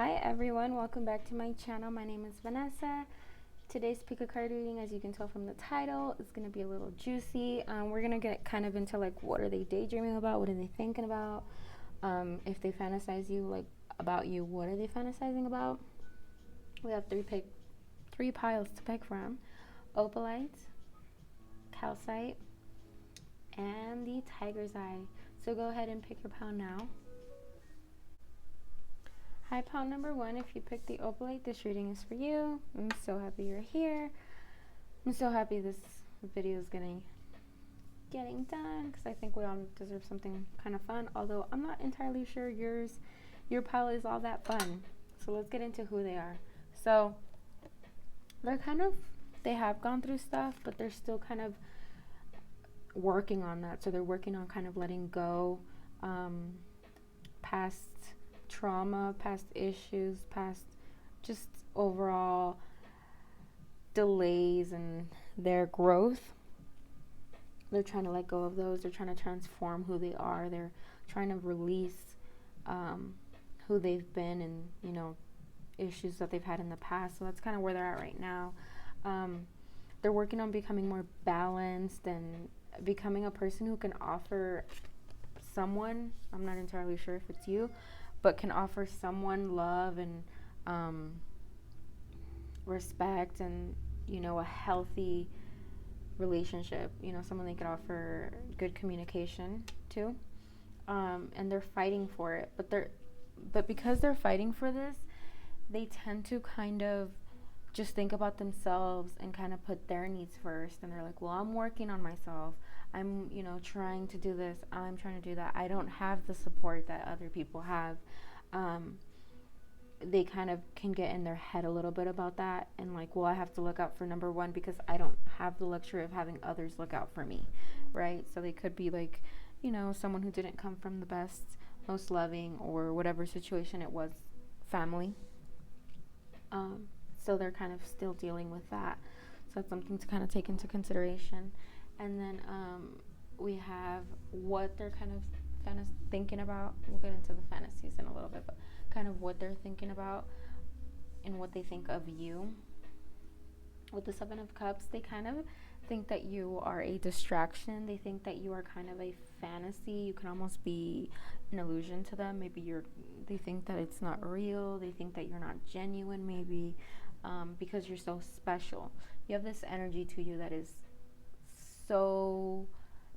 Hi everyone, welcome back to my channel. My name is Vanessa. Today's pick a card reading, as you can tell from the title, is going to be a little juicy. We're going to get kind of into like what are they daydreaming about, what are they thinking about, if they fantasize you like about you, what are they fantasizing about. We have three piles to pick from: opalite, calcite, and the tiger's eye. So go ahead and pick your pile now. Hi, pile number one. If you picked the opalite, this reading is for you. I'm so happy you're here. I'm so happy this video is getting done because I think we all deserve something kind of fun. Although I'm not entirely sure your pile is all that fun. So let's get into who they are. So they have gone through stuff, but they're still kind of working on that. So they're working on kind of letting go past trauma, past issues, past just overall delays in their growth. They're trying to let go of those. They're trying to transform who they are. They're trying to release who they've been and, issues that they've had in the past. So that's kind of where they're at right now. They're working on becoming more balanced and becoming a person who can offer someone, I'm not entirely sure if it's you, but can offer someone love and respect and, a healthy relationship, someone they could offer good communication to. And they're fighting for it, but because they're fighting for this, they tend to kind of just think about themselves and kind of put their needs first. And they're like, well, I'm working on myself. I'm, trying to do this. I'm trying to do that. I don't have the support that other people have. They kind of can get in their head a little bit about that. And like, well, I have to look out for number one because I don't have the luxury of having others look out for me. Right. So they could be like, someone who didn't come from the best, most loving or whatever situation it was, family. So they're kind of still dealing with that. So that's something to kind of take into consideration. And then we have what they're kind of thinking about. We'll get into the fantasies in a little bit, but kind of what they're thinking about and what they think of you. With the Seven of Cups, they kind of think that you are a distraction. They think that you are kind of a fantasy. You can almost be an illusion to them. Maybe they think that it's not real. They think that you're not genuine, maybe, because you're so special. You have this energy to you that is so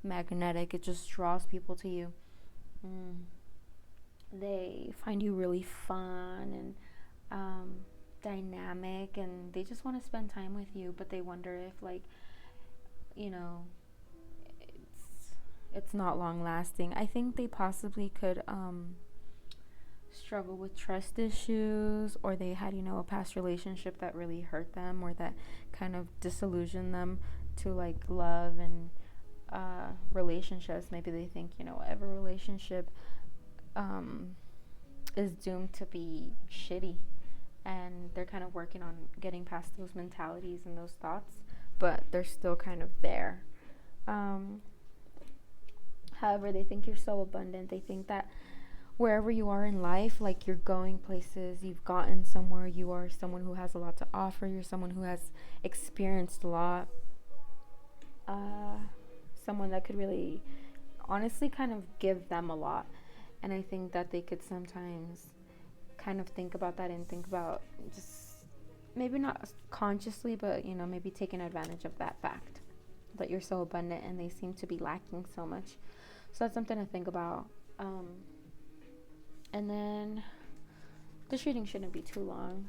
magnetic. It just draws people to you. They find you really fun and dynamic, and they just want to spend time with you, but they wonder if it's not long lasting. I think they possibly could struggle with trust issues, or they had a past relationship that really hurt them, or that kind of disillusioned them to like love and relationships. Maybe they think every relationship is doomed to be shitty, and they're kind of working on getting past those mentalities and those thoughts, but they're still kind of there. However, they think you're so abundant. They think that wherever you are in life, like you're going places, you've gotten somewhere, you are someone who has a lot to offer, you're someone who has experienced a lot, someone that could really honestly kind of give them a lot. And I think that they could sometimes kind of think about that and think about just maybe not consciously, but maybe taking advantage of that fact that you're so abundant and they seem to be lacking so much. So that's something to think about. And then this reading shouldn't be too long.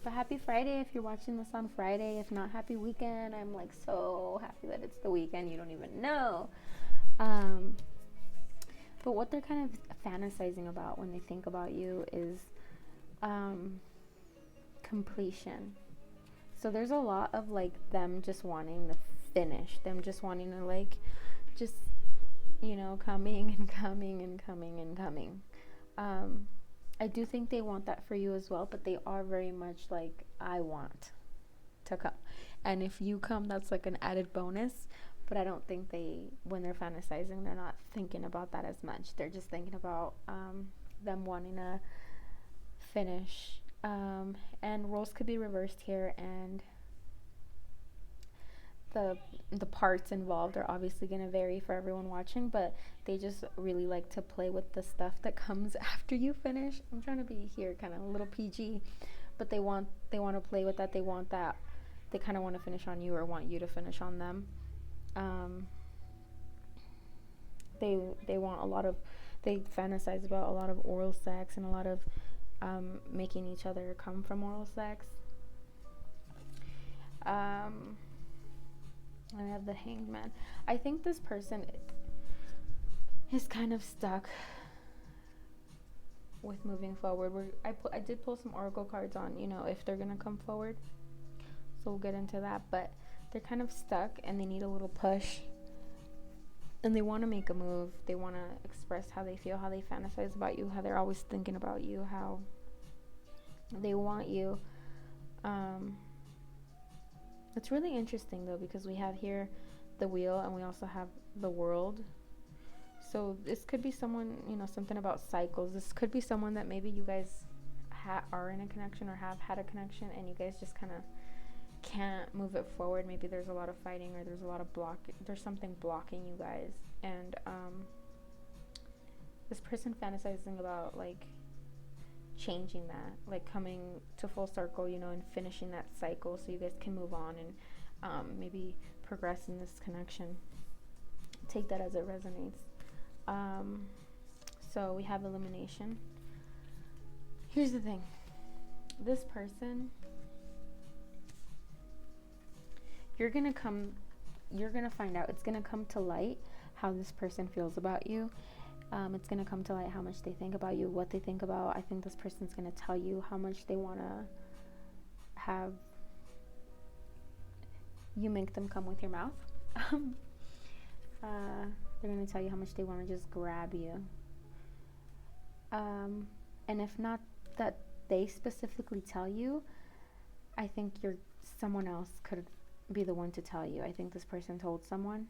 But happy Friday if you're watching this on Friday. If not, happy weekend. I'm like so happy that it's the weekend. You don't even know. But what they're kind of fantasizing about when they think about you is completion. So there's a lot of like them just wanting to finish, them just wanting to like just coming and coming and coming and coming. I do think they want that for you as well, but they are very much like, I want to come, and if you come, that's like an added bonus. But I don't think when they're fantasizing, they're not thinking about that as much. They're just thinking about them wanting to finish. And roles could be reversed here, and the the parts involved are obviously going to vary for everyone watching, but they just really like to play with the stuff that comes after you finish. I'm trying to be here kind of a little PG, but they want to play with that. They want that. They kind of want to finish on you or want you to finish on them. Um, they want a lot of, they fantasize about a lot of oral sex and a lot of making each other come from oral sex. I have the Hanged Man. I think this person is kind of stuck with moving forward. I did pull some oracle cards on, if they're gonna come forward, so we'll get into that. But they're kind of stuck and they need a little push, and they want to make a move. They want to express how they feel, how they fantasize about you, how they're always thinking about you, how they want you. It's really interesting though, because we have here the wheel and we also have the world. So this could be someone, something about cycles. This could be someone that maybe you guys are in a connection or have had a connection, and you guys just kind of can't move it forward. Maybe there's a lot of fighting, or there's a lot of there's something blocking you guys. And this person fantasizing about like changing that, like coming to full circle, and finishing that cycle so you guys can move on and maybe progress in this connection. Take that as it resonates. So we have elimination. Here's the thing. This person, you're gonna find out, it's gonna come to light how this person feels about you. It's going to come to light how much they think about you, what they think about. I think this person's going to tell you how much they want to have you make them come with your mouth. They're going to tell you how much they want to just grab you. And if not that they specifically tell you, I think someone else could be the one to tell you. I think this person told someone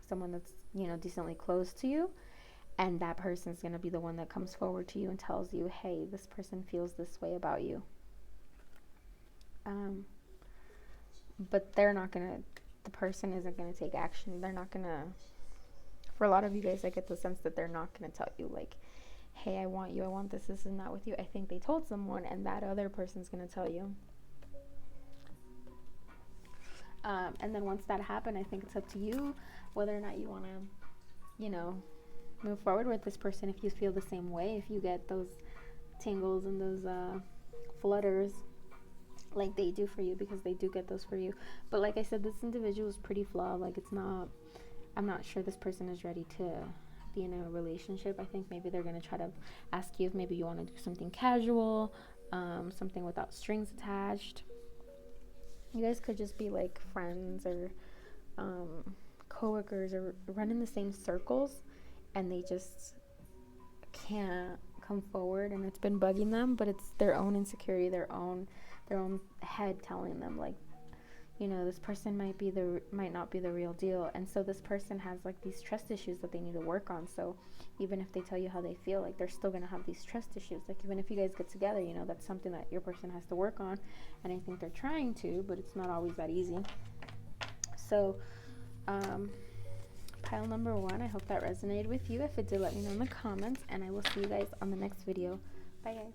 that's, decently close to you. And that person's going to be the one that comes forward to you and tells you, hey, this person feels this way about you. But the person isn't going to take action. They're not going to, for a lot of you guys, I get the sense that they're not going to tell you, like, hey, I want you, I want this and that with you. I think they told someone, and that other person's going to tell you. And then once that happened, I think it's up to you whether or not you want to, move forward with this person. If you feel the same way, if you get those tingles and those flutters like they do for you, because they do get those for you. But like I said, this individual is pretty flawed. Like, I'm not sure this person is ready to be in a relationship. I think maybe they're going to try to ask you if maybe you want to do something casual, something without strings attached. You guys could just be like friends or coworkers, or run in the same circles, and they just can't come forward, and it's been bugging them, but it's their own insecurity, their own head telling them, like, this person might not be the real deal. And so this person has like these trust issues that they need to work on. So even if they tell you how they feel, like, they're still going to have these trust issues. Like, even if you guys get together, that's something that your person has to work on, and I think they're trying to, but it's not always that easy. So pile number 1, I hope that resonated with you. If it did, let me know in the comments, and I will see you guys on the next video. Bye, guys.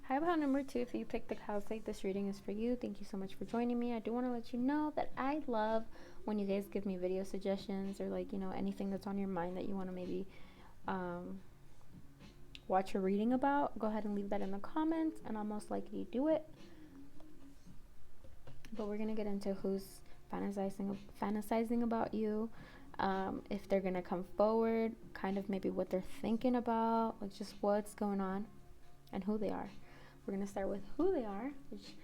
Hi, pile number 2. If you picked the house site, this reading is for you. Thank you so much for joining me. I do want to let you know that I love when you guys give me video suggestions, or like, anything that's on your mind that you want to maybe watch a reading about. Go ahead and leave that in the comments, and I'll most likely do it. But we're going to get into who's fantasizing about you, if they're gonna come forward, kind of maybe what they're thinking about, like just what's going on, and who they are. We're gonna start with who they are, which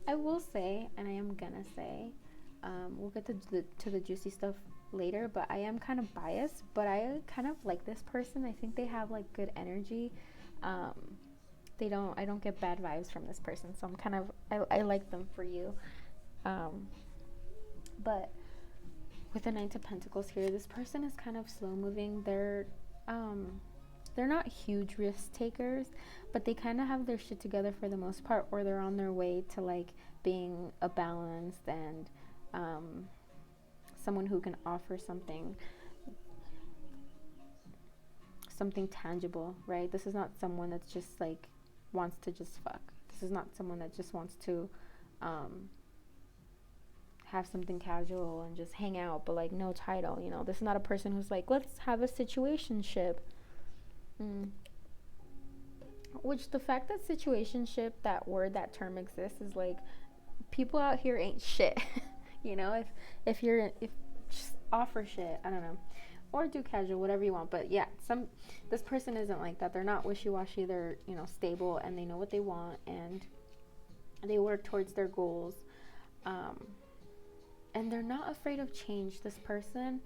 I will say, and I am gonna say, we'll get to the juicy stuff later, but I am kind of biased, but I kind of like this person. I think they have like good energy. I don't get bad vibes from this person, so I like them for you. But with the Knight of Pentacles here, this person is kind of slow moving. They're they're not huge risk takers, but they kind of have their shit together for the most part, or they're on their way to like being a balanced and someone who can offer something tangible, right? This is not someone that's just like wants to just fuck. This is not someone that just wants to have something casual and just hang out, but like no title, you know. This is not a person who's like, let's have a situationship. Which the fact that situationship, that word, that term exists is like, people out here ain't shit. You know, if just offer shit, I don't know, or do casual, whatever you want. But yeah, this person isn't like that. They're not wishy-washy. They're, you know, stable, and they know what they want, and they work towards their goals, and they're not afraid of change. This person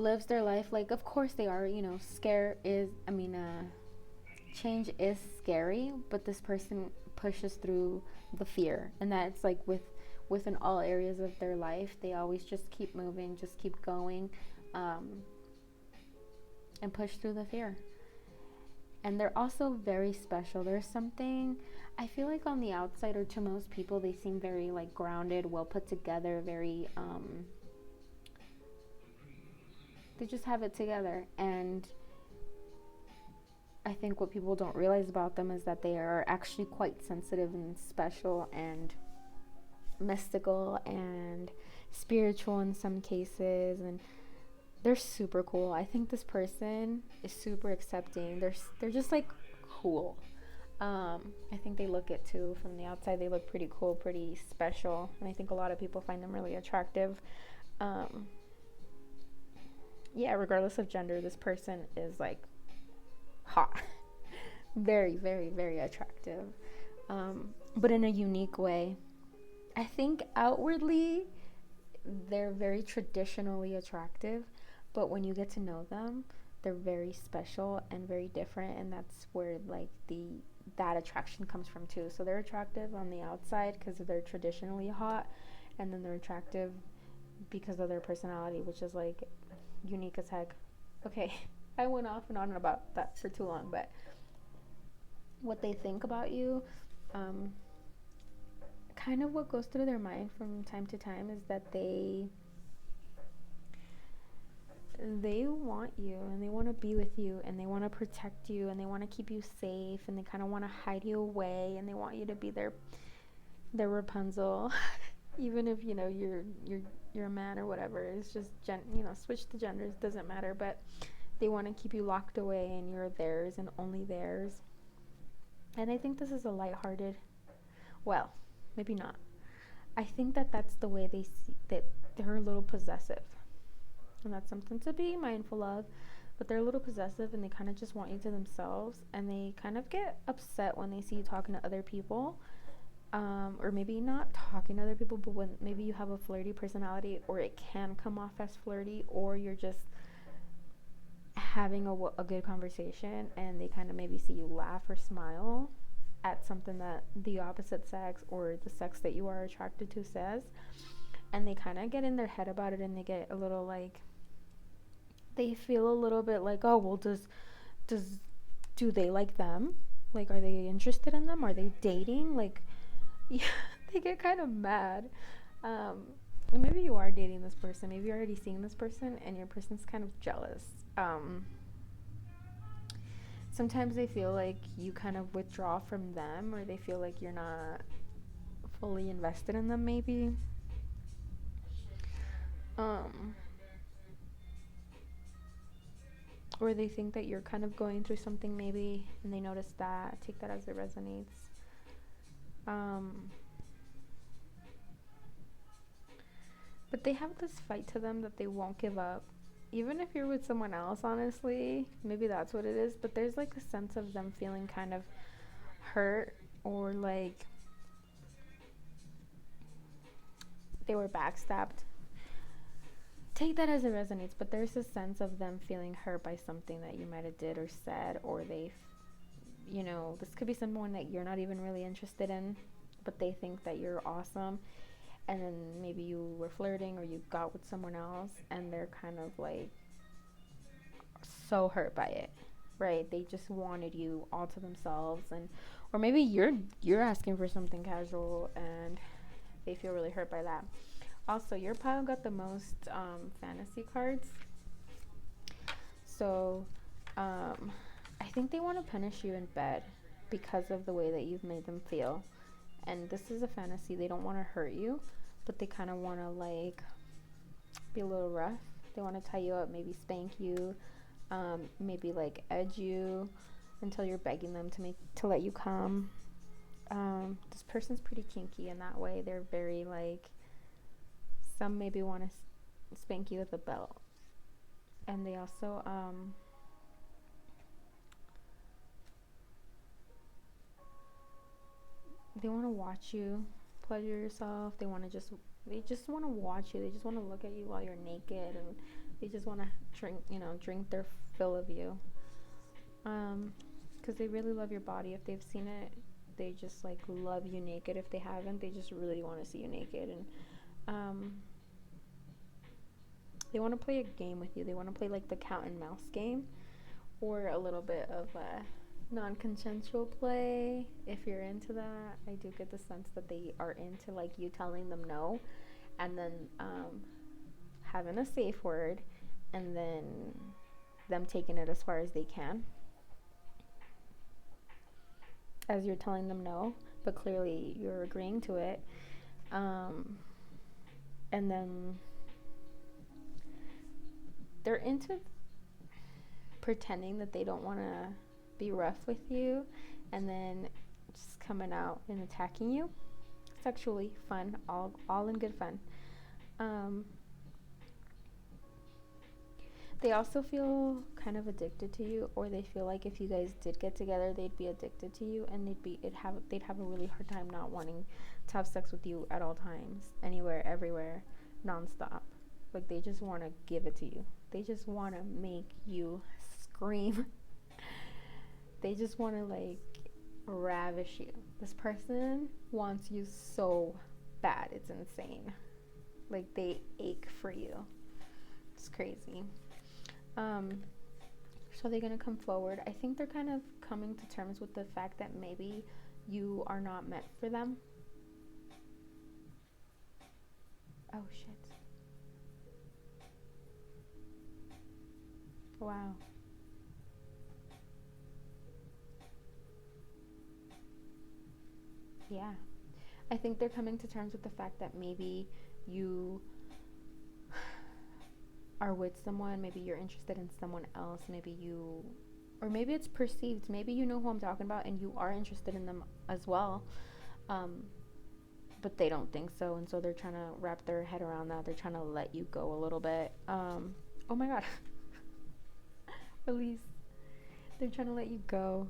lives their life like, of course they are, you know, change is scary, but this person pushes through the fear, and that's like within all areas of their life. They always just keep moving, just keep going, and push through the fear. And they're also very special. There's something, I feel like on the outside, or to most people, they seem very like grounded, well put together, very they just have it together. And I think what people don't realize about them is that they are actually quite sensitive and special and mystical and spiritual in some cases, and they're super cool. I think this person is super accepting. They're just like cool. I think they look it too. From the outside, they look pretty cool, pretty special, and I think a lot of people find them really attractive. Yeah, regardless of gender, this person is like hot. Very, very, very attractive, but in a unique way. I think outwardly they're very traditionally attractive, but when you get to know them, they're very special and very different, and that's where like that attraction comes from too. So they're attractive on the outside because they're traditionally hot, and then they're attractive because of their personality, which is like unique as heck. Okay, I went off and on about that for too long, but what they think about you, kind of what goes through their mind from time to time is that they want you, and they want to be with you, and they want to protect you, and they want to keep you safe, and they kind of want to hide you away, and they want you to be their Rapunzel. Even if, you know, you're a man or whatever. It's just switch the genders, doesn't matter, but they want to keep you locked away, and you're theirs and only theirs. And I think this is a lighthearted, well, maybe not. I think that that's the way they see that. They're a little possessive, and that's something to be mindful of. But they're a little possessive, and they kind of just want you to themselves, and they kind of get upset when they see you talking to other people, or maybe not talking to other people, but when maybe you have a flirty personality, or it can come off as flirty, or you're just having a good conversation, and they kind of maybe see you laugh or smile at something that the opposite sex or the sex that you are attracted to says, and they kind of get in their head about it, and they get a little like, they feel a little bit like, oh well, do they like them, like, are they interested in them, are they dating, like, yeah. They get kind of mad. Maybe you are dating this person, maybe you're already seeing this person, and your person's kind of jealous. Sometimes they feel like you kind of withdraw from them, or they feel like you're not fully invested in them, maybe. Or they think that you're kind of going through something, maybe, and they notice that. Take that as it resonates. But they have this fight to them that they won't give up. Even if you're with someone else, honestly, maybe that's what it is, but there's like a sense of them feeling kind of hurt, or like they were backstabbed. Take that as it resonates, but there's a sense of them feeling hurt by something that you might have did or said, or this could be someone that you're not even really interested in, but they think that you're awesome, and then maybe you were flirting or you got with someone else, and they're kind of like so hurt by it, right? They just wanted you all to themselves, and or maybe you're asking for something casual and they feel really hurt by that. Also, your pile got the most fantasy cards. So, I think they want to punish you in bed because of the way that you've made them feel. And this is a fantasy. They don't want to hurt you, but they kind of want to like be a little rough. They want to tie you up, maybe spank you, maybe like edge you until you're begging them to let you come. This person's pretty kinky in that way. They're very like, some maybe want to spank you with a belt, and they also they want to watch you pleasure yourself. They just want to watch you. They just want to look at you while you're naked, and they just want to drink their fill of you. Because they really love your body. If they've seen it, they just like love you naked. If they haven't, they just really want to see you naked. And they want to play a game with you. They want to play like the cat and mouse game, or a little bit of non-consensual play. If you're into that, I do get the sense that they are into like you telling them no, and then having a safe word, and then them taking it as far as they can as you're telling them no, but clearly you're agreeing to it. And then they're into pretending that they don't want to be rough with you, and then just coming out and attacking you sexually. Fun, all in good fun. They also feel kind of addicted to you, or they feel like if you guys did get together, they'd be addicted to you, and they'd have a really hard time not wanting to have sex with you at all times, anywhere, everywhere, nonstop. Like they just want to give it to you. They just want to make you scream. They just want to like ravish you. This person wants you so bad, it's insane. Like they ache for you. It's crazy. So they're gonna come forward. I think they're kind of coming to terms with the fact that maybe you are not meant for them. Oh shit. Wow. Yeah. I think they're coming to terms with the fact that maybe you are with someone, maybe you're interested in someone else, or maybe it's perceived, maybe you know who I'm talking about and you are interested in them as well, but they don't think so, and so they're trying to wrap their head around that. They're trying to let you go a little bit. Oh my god. Release. They're trying to let you go.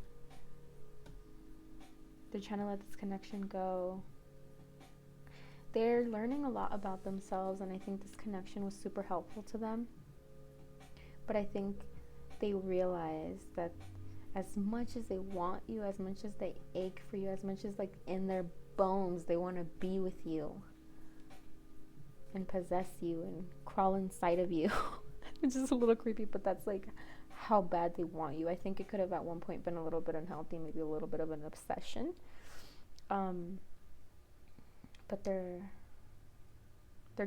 They're trying to let this connection go. They're learning a lot about themselves, and I think this connection was super helpful to them. But I think they realize that as much as they want you, as much as they ache for you, as much as like in their bones they want to be with you and possess you and crawl inside of you, which is a little creepy, but that's like how bad they want you. I think it could have at one point been a little bit unhealthy, maybe a little bit of an obsession. But they're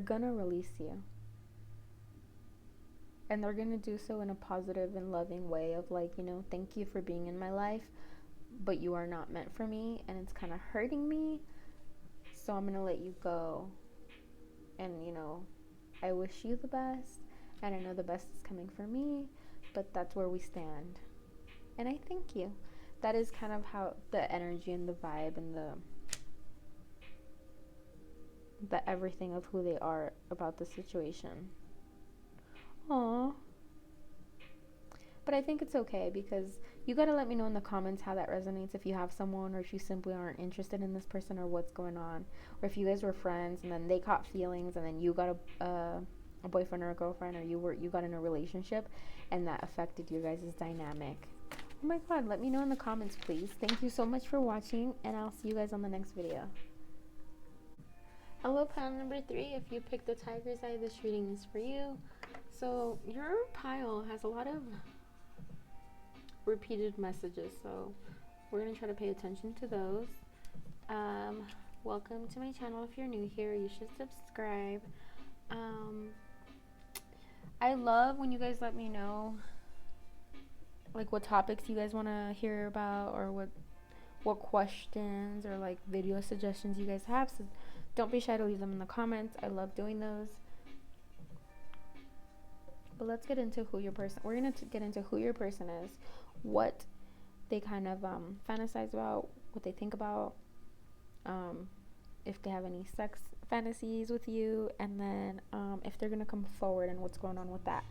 gonna release you, and they're gonna do so in a positive and loving way of like, thank you for being in my life, but you are not meant for me, and it's kind of hurting me, so I'm gonna let you go. And I wish you the best, and I know the best is coming for me, but that's where we stand, and I thank you. That is kind of how the energy and the vibe and the everything of who they are about the situation. Aww. But I think it's okay, because you gotta let me know in the comments how that resonates, if you have someone, or if you simply aren't interested in this person, or what's going on, or if you guys were friends and then they caught feelings and then you got a boyfriend or a girlfriend, or you got in a relationship and that affected your guys' dynamic. Oh my god, let me know in the comments, please. Thank you so much for watching, and I'll see you guys on the next video. Hello, pile number 3. If you picked the tiger's eye, this reading is for you. So your pile has a lot of repeated messages, so we're gonna try to pay attention to those. Welcome to my channel. If you're new here, you should subscribe. I love when you guys let me know like what topics you guys want to hear about, or what questions or like video suggestions you guys have. So don't be shy to leave them in the comments. I love doing those. But let's get into who your person. We're gonna get into who your person is, what they kind of fantasize about, what they think about, if they have any sex fantasies with you, and then if they're gonna come forward and what's going on with that.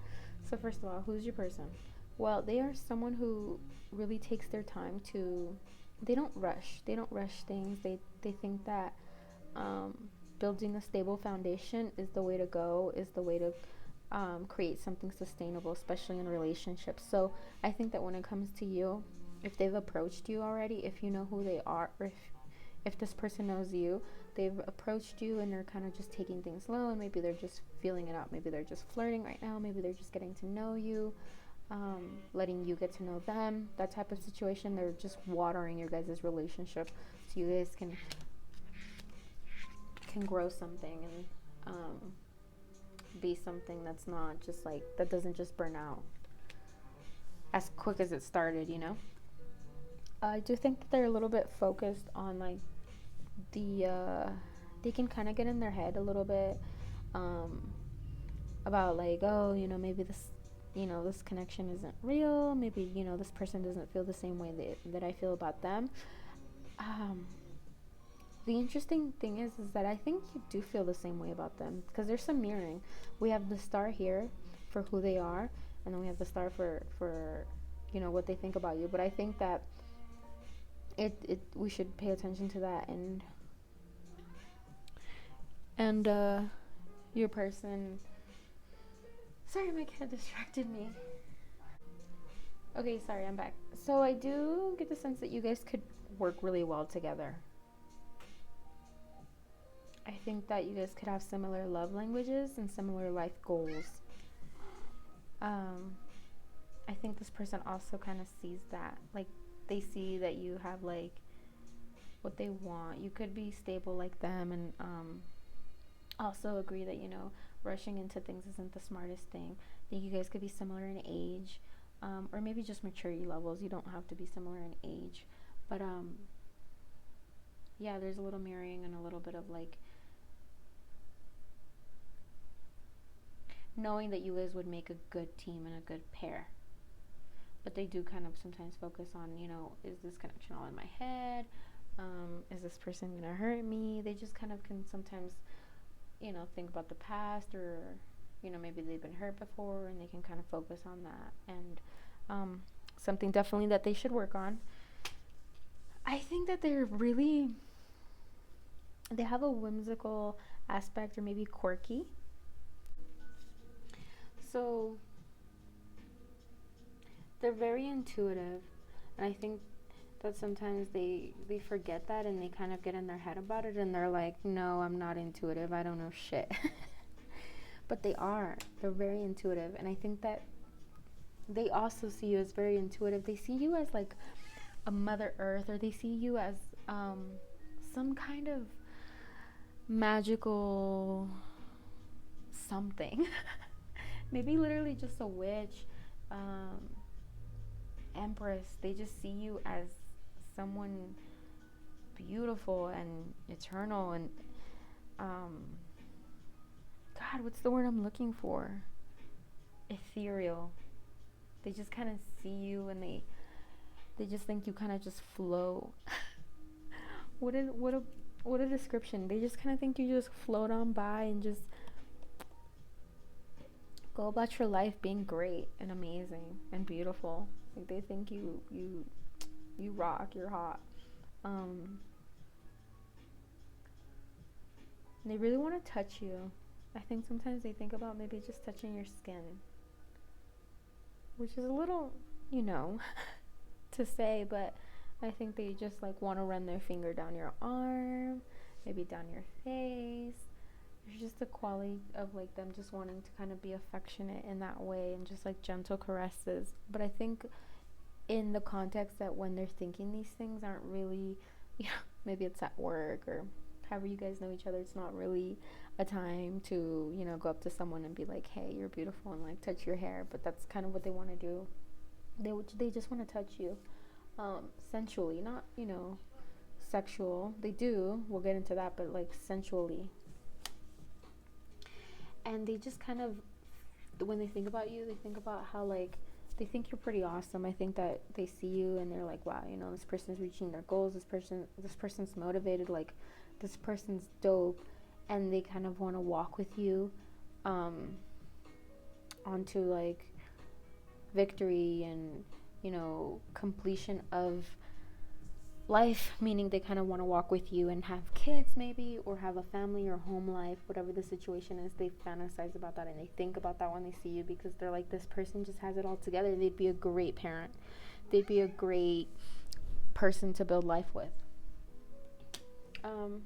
So first of all, who's your person? Well, they are someone who really takes their time to. They don't rush things. They think that building a stable foundation is the way to go, is the way to create something sustainable, especially in relationships. So I think that when it comes to you, if they've approached you already, if you know who they are, or if this person knows you, they've approached you and they're kind of just taking things slow, and maybe they're just feeling it out. Maybe they're just flirting right now. Maybe they're just getting to know you, letting you get to know them. That type of situation. They're just watering your guys' relationship so you guys can grow something and be something that's not just like, that doesn't just burn out as quick as it started, you know. I do think that they're a little bit focused on like they can kind of get in their head a little bit about like, oh, you know, maybe this, you know, this connection isn't real. Maybe, you know, this person doesn't feel the same way that I feel about them. The interesting thing is that I think you do feel the same way about them, because there's some mirroring. We have the star here for who they are, and then we have the star for you know, what they think about you. But I think that we should pay attention to that, and your person. Sorry, my cat distracted me. Okay, sorry, I'm back. So I do get the sense that you guys could work really well together. I think that you guys could have similar love languages and similar life goals. I think this person also kind of sees that. Like, they see that you have, like, what they want. You could be stable like them, and also agree that, you know, rushing into things isn't the smartest thing. I think you guys could be similar in age, or maybe just maturity levels. You don't have to be similar in age. But, yeah, there's a little mirroring and a little bit of, like, knowing that you guys would make a good team and a good pair. But they do kind of sometimes focus on, you know, is this connection all in my head? Is this person gonna hurt me? They just kind of can sometimes, you know, think about the past, or, you know, maybe they've been hurt before, and they can kind of focus on that. And something definitely that they should work on. I think that they have a whimsical aspect, or maybe quirky. So they're very intuitive, and I think that sometimes they forget that, and they kind of get in their head about it, and they're like, no, I'm not intuitive, I don't know shit. But they're very intuitive, and I think that they also see you as very intuitive. They see you as like a Mother Earth, or they see you as some kind of magical something. Maybe literally just a witch, empress. They just see you as someone beautiful and eternal, and God, what's the word I'm looking for? Ethereal. They just kind of see you, and they just think you kind of just float. What a description. They just kind of think you just float on by and just go about your life being great and amazing and beautiful. Like, they think you rock, you're hot. They really want to touch you. I think sometimes they think about maybe just touching your skin, which is a little, you know, to say, but I think they just like want to run their finger down your arm, maybe down your face. There's just a quality of like them just wanting to kind of be affectionate in that way, and just like gentle caresses. But I think in the context that when they're thinking these things aren't really, maybe it's at work or however you guys know each other, it's not really a time to, go up to someone and be like, hey, you're beautiful, and like touch your hair. But that's kind of what they want to do. They just want to touch you, sensually, not, sexual. They do, we'll get into that, but like sensually. And they just kind of, when they think about you, they think about how like they think you're pretty awesome. I think that they see you and they're like, wow, this person's reaching their goals, this person's motivated, like this person's dope, and they kind of want to walk with you onto like victory and completion of life, meaning they kind of want to walk with you and have kids maybe, or have a family or home life, whatever the situation is. They fantasize about that and they think about that when they see you, because they're like, this person just has it all together. They'd be a great parent, they'd be a great person to build life with. And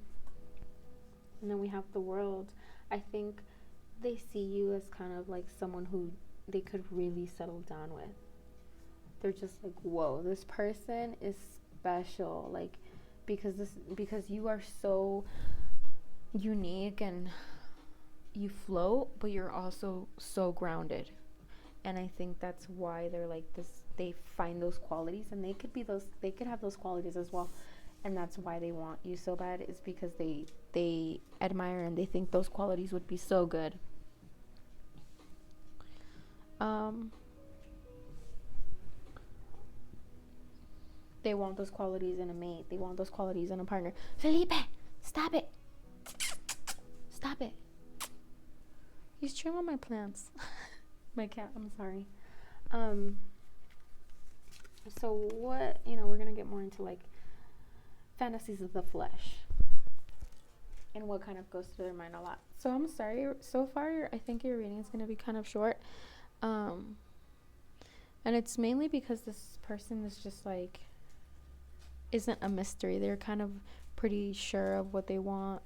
then we have the world. I think they see you as kind of like someone who they could really settle down with. They're just like, whoa, this person is special, like because you are so unique and you float, but you're also so grounded. And I think that's why they're like this. They find those qualities, and they could have those qualities as well. And that's why they want you so bad, is because they admire and they think those qualities would be so good. They want those qualities in a mate. They want those qualities in a partner. Felipe, stop it. Stop it. He's chewing on my plants. My cat, I'm sorry. So what, we're going to get more into like fantasies of the flesh and what kind of goes through their mind a lot. So I'm sorry, so far I think your reading is going to be kind of short. And it's mainly because this person is just like, isn't a mystery. They're kind of pretty sure of what they want.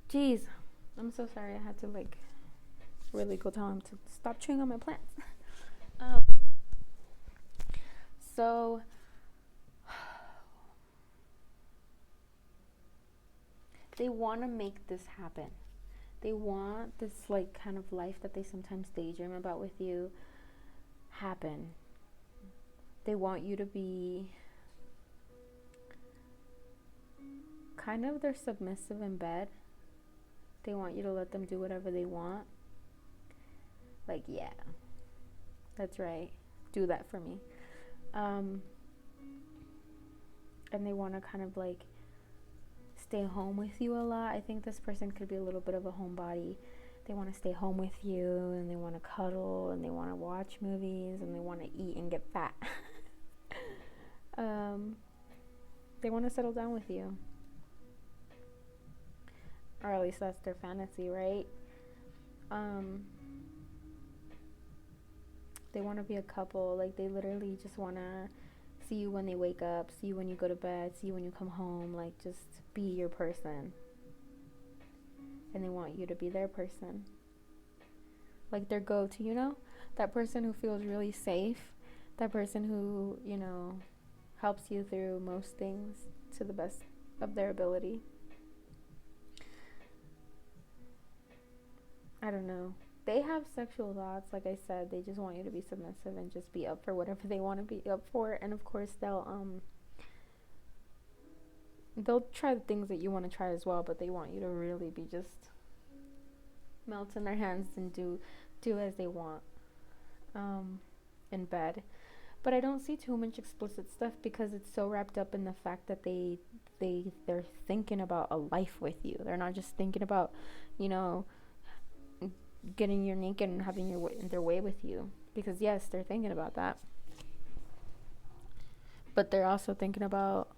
Jeez, I'm so sorry. I had to like really go tell him to stop chewing on my plants. So they want to make this happen. They want this like kind of life that they sometimes daydream about with you happen. They want you to be kind of their submissive in bed. They want you to let them do whatever they want. Like, yeah, that's right. Do that for me. And they want to kind of like stay home with you a lot. I think this person could be a little bit of a homebody. They want to stay home with you, and they want to cuddle, and they want to watch movies, and they want to eat and get fat. They want to settle down with you. Or at least that's their fantasy, right? They want to be a couple. Like, they literally just want to see you when they wake up, see you when you go to bed, see you when you come home. Like, just be your person. And they want you to be their person. Like, their go-to, that person who feels really safe, that person who, helps you through most things to the best of their ability. I don't know. They have sexual thoughts, like I said. They just want you to be submissive and just be up for whatever they want to be up for. And of course, they'll try the things that you want to try as well, but they want you to really be just melt in their hands and do as they want in bed. But I don't see too much explicit stuff because it's so wrapped up in the fact that they're thinking about a life with you. They're not just thinking about, getting you naked and having their way with you. Because yes, they're thinking about that, but they're also thinking about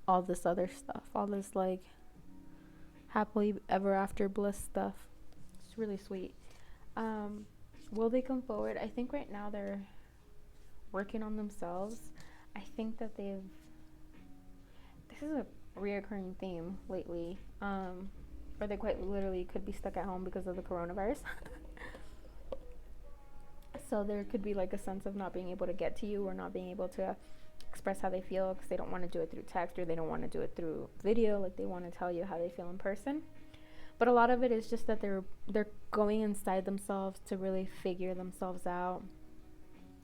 all this other stuff, all this like happily ever after bliss stuff. It's really sweet. Will they come forward? I think right now they're working on themselves. I think that this is a reoccurring theme lately, or they quite literally could be stuck at home because of the coronavirus. So there could be like a sense of not being able to get to you, or not being able to express how they feel because they don't want to do it through text, or they don't want to do it through video, like they want to tell you how they feel in person. But a lot of it is just that they're going inside themselves to really figure themselves out.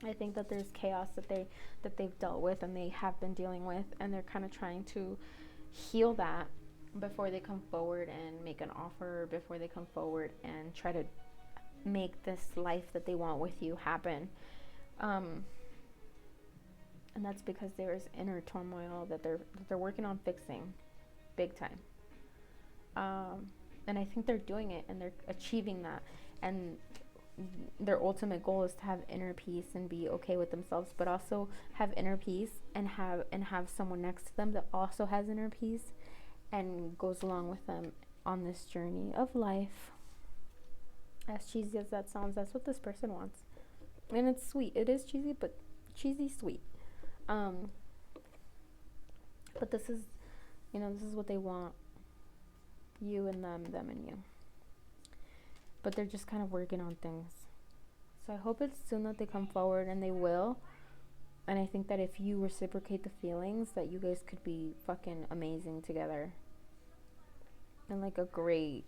I think that there's chaos that they've dealt with and they have been dealing with, and they're kind of trying to heal that before they come forward and make an offer, before they come forward and try to make this life that they want with you happen. And that's because there's inner turmoil that they're working on fixing big time. And I think they're doing it and they're achieving that. And their ultimate goal is to have inner peace and be okay with themselves, but also have inner peace and have someone next to them that also has inner peace and goes along with them on this journey of life. As cheesy as that sounds, that's what this person wants. And it's sweet. It is cheesy, but cheesy sweet. But this is what they want. You and them and you. But they're just kind of working on things. So I hope it's soon that they come forward, and they will. And I think that if you reciprocate the feelings, that you guys could be fucking amazing together. And like a great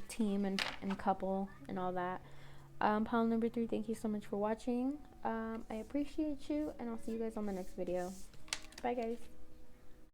team and couple and all that. Pile number 3, thank you so much for watching. I appreciate you, and I'll see you guys on the next video. Bye, guys.